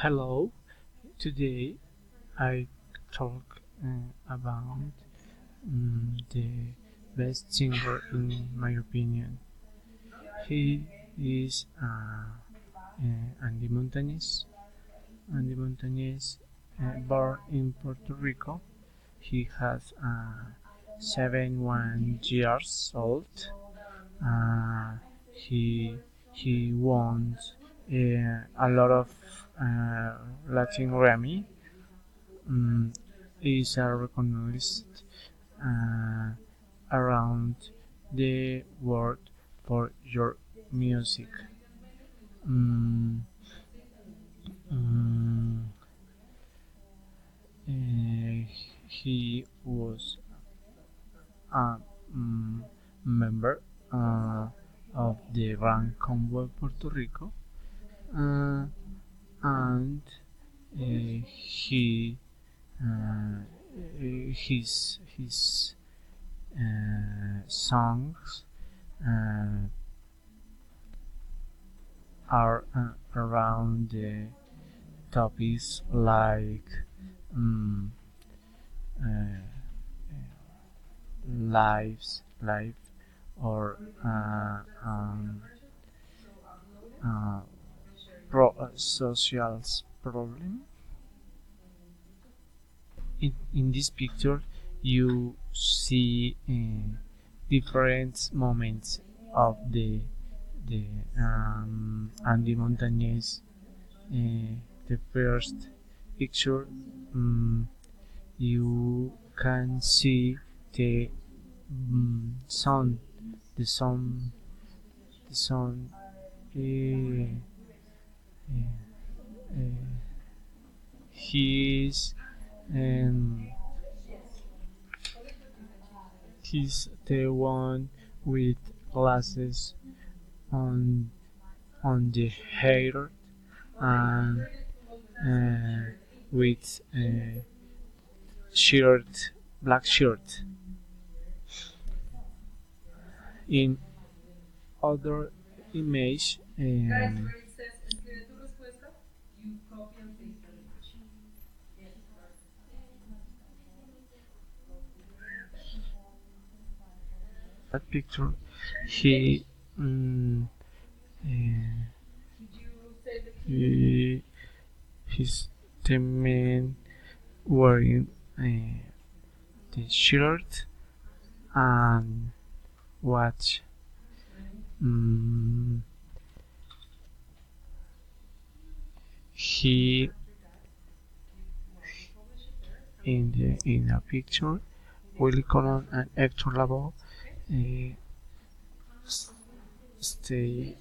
Hello, today I talk about the best singer in my opinion. He is Andy Montañez. Andy Montañez, born in Puerto Rico. He has 71 years old. Uh, he he won a lot of Latin Grammy. um, is recognized uh, around the world for your music. Um, um, he was a member of the Gran Combo Puerto Rico, uh, and he his songs are around the topics like um, uh, life, or uh, social problem. In this picture, you see different moments of the Andy Montañez. The first picture, um, you can see the sun, the sun, the sun. Uh, uh, he's um, he's the one with glasses on the hair, and with shirt, black shirt. In other image, that picture, he um, uh, he he's the man wearing the shirt and watch. Um, he in a picture, Willie Colon and Hector Lavoe uh, stay